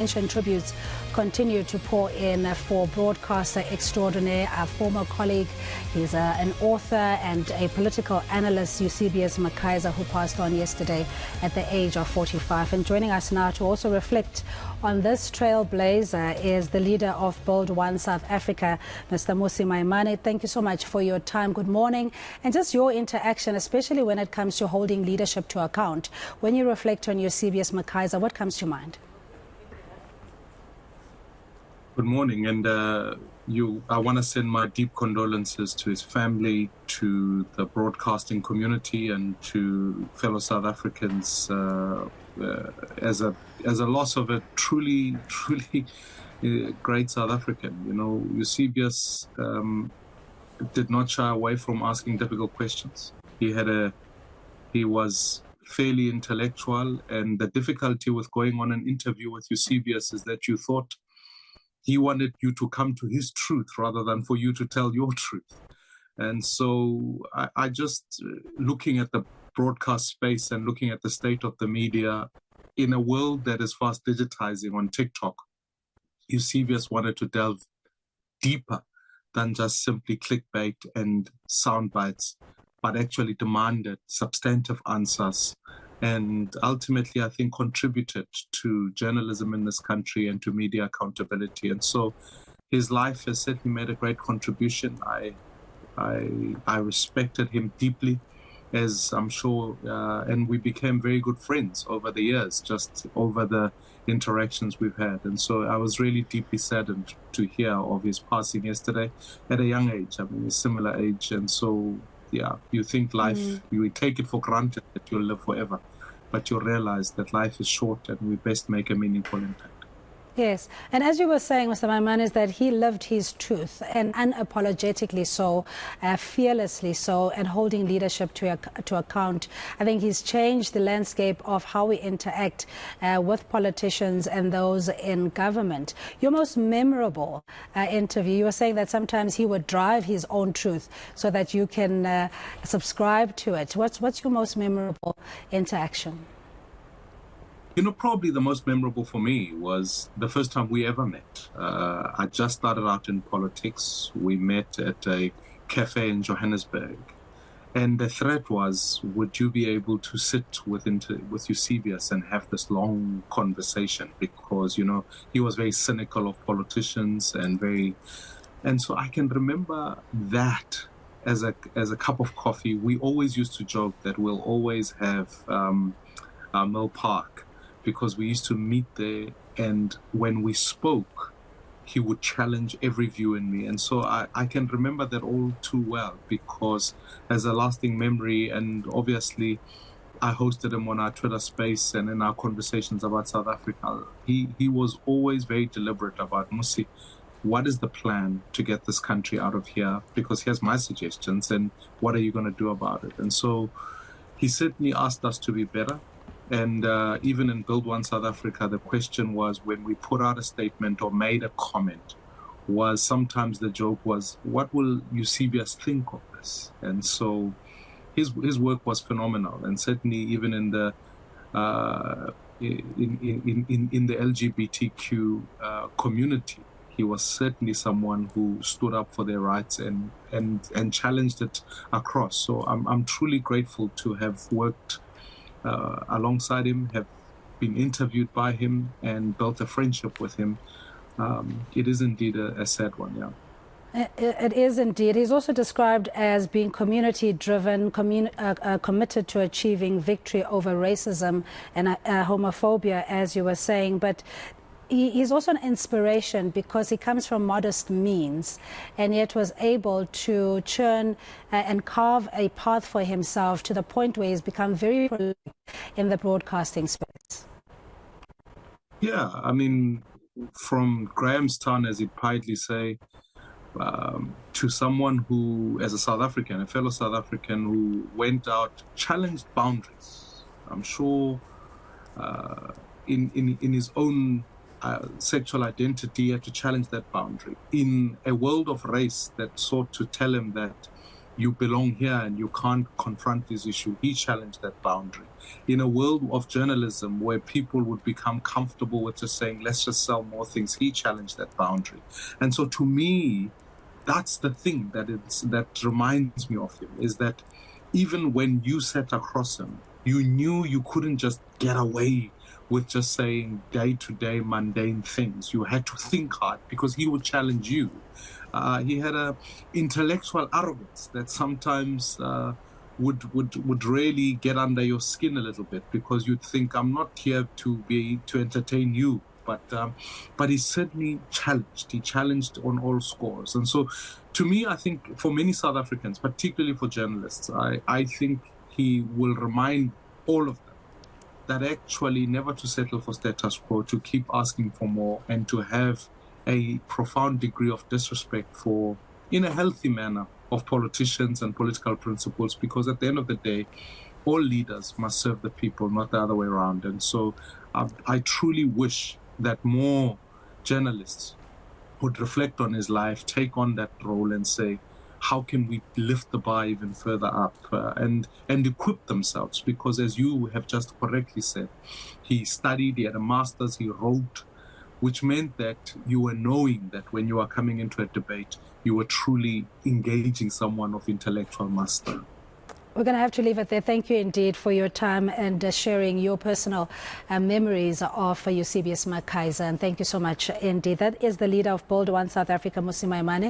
Ancient tributes continue to pour in for broadcaster extraordinaire, our former colleague. He's an author and a political analyst, Eusebius McKaiser, who passed on yesterday at the age of 45. And joining us now to also reflect on this trailblazer is the leader of Build One South Africa, Mr. Mmusi Mainmane. Thank you so much for your time. Good morning. And just your interaction, especially when it comes to holding leadership to account. When you reflect on Eusebius McKaiser, what comes to mind? Good morning, and I want to send my deep condolences to his family, to the broadcasting community, and to fellow South Africans as a loss of a truly great South African. You know, Eusebius did not shy away from asking difficult questions. He was fairly intellectual, and the difficulty with going on an interview with Eusebius is that you thought he wanted you to come to his truth rather than for you to tell your truth. And so I just, looking at the broadcast space and looking at the state of the media in a world that is fast digitizing on TikTok, Eusebius wanted to delve deeper than just simply clickbait and sound bites, but actually demanded substantive answers and ultimately, I think, contributed to journalism in this country and to media accountability. And so his life has certainly made a great contribution. I respected him deeply, as I'm sure, and we became very good friends over the years, just over the interactions we've had. And so I was really deeply saddened to hear of his passing yesterday at a young age, I mean, a similar age. And so, yeah, you think life, you take it for granted that you'll live forever, but you realize that life is short and we best make a meaningful impact. Yes, and as you were saying, Mr. Mainmane, is that he lived his truth, and unapologetically so, fearlessly so, and holding leadership to account. I think he's changed the landscape of how we interact with politicians and those in government. Your most memorable interview, you were saying that sometimes he would drive his own truth so that you can subscribe to it. What's your most memorable interaction? You know, probably the most memorable for me was the first time we ever met. I just started out in politics. We met at a cafe in Johannesburg. And the threat was, would you be able to sit with Eusebius and have this long conversation? Because, you know, he was very cynical of politicians and so I can remember that as a cup of coffee. We always used to joke that we'll always have Mill Park, because we used to meet there, and when we spoke, he would challenge every view in me. And so I can remember that all too well, because as a lasting memory, and obviously I hosted him on our Twitter space and in our conversations about South Africa, he was always very deliberate about, Mmusi, what is the plan to get this country out of here? Because here's my suggestions, and what are you going to do about it? And so he certainly asked us to be better. And even in Build One South Africa, the question was, when we put out a statement or made a comment, was sometimes the joke was, what will Eusebius think of this? And so his work was phenomenal, and certainly even in the in the LGBTQ community, he was certainly someone who stood up for their rights and challenged it across. So I'm truly grateful to have worked alongside him, have been interviewed by him, and built a friendship with him. It is indeed a sad one, yeah. It is indeed. He's also described as being community-driven, committed to achieving victory over racism and homophobia, as you were saying. But he's also an inspiration because he comes from modest means and yet was able to churn and carve a path for himself to the point where he's become very prolific in the broadcasting space. Yeah, I mean, from Grahamstown, as he'd piously say, to someone who, as a South African, a fellow South African who went out, challenged boundaries. I'm sure in his own sexual identity, he had to challenge that boundary in a world of race that sought to tell him that you belong here and you can't confront this issue. He challenged that boundary. In a world of journalism where people would become comfortable with just saying, let's just sell more things, he challenged that boundary. And so to me, that's the thing that reminds me of him, is that even when you sat across him, you knew you couldn't just get away with just saying day-to-day mundane things. You had to think hard because he would challenge you. He had an intellectual arrogance that sometimes would really get under your skin a little bit, because you'd think, I'm not here to entertain you. But he certainly challenged. He challenged on all scores. And so to me, I think for many South Africans, particularly for journalists, I think he will remind all of them that actually never to settle for status quo, to keep asking for more, and to have a profound degree of disrespect for, in a healthy manner, of politicians and political principles, because at the end of the day, all leaders must serve the people, not the other way around. And so I truly wish that more journalists would reflect on his life, take on that role and say, how can we lift the bar even further up, and equip themselves? Because as you have just correctly said, he studied, he had a master's, he wrote, which meant that you were knowing that when you are coming into a debate, you were truly engaging someone of intellectual mastery. We're going to have to leave it there. Thank you indeed for your time and sharing your personal memories of Eusebius McKaiser. And thank you so much indeed. That is the leader of Bold One South Africa, Mmusi Mainmane.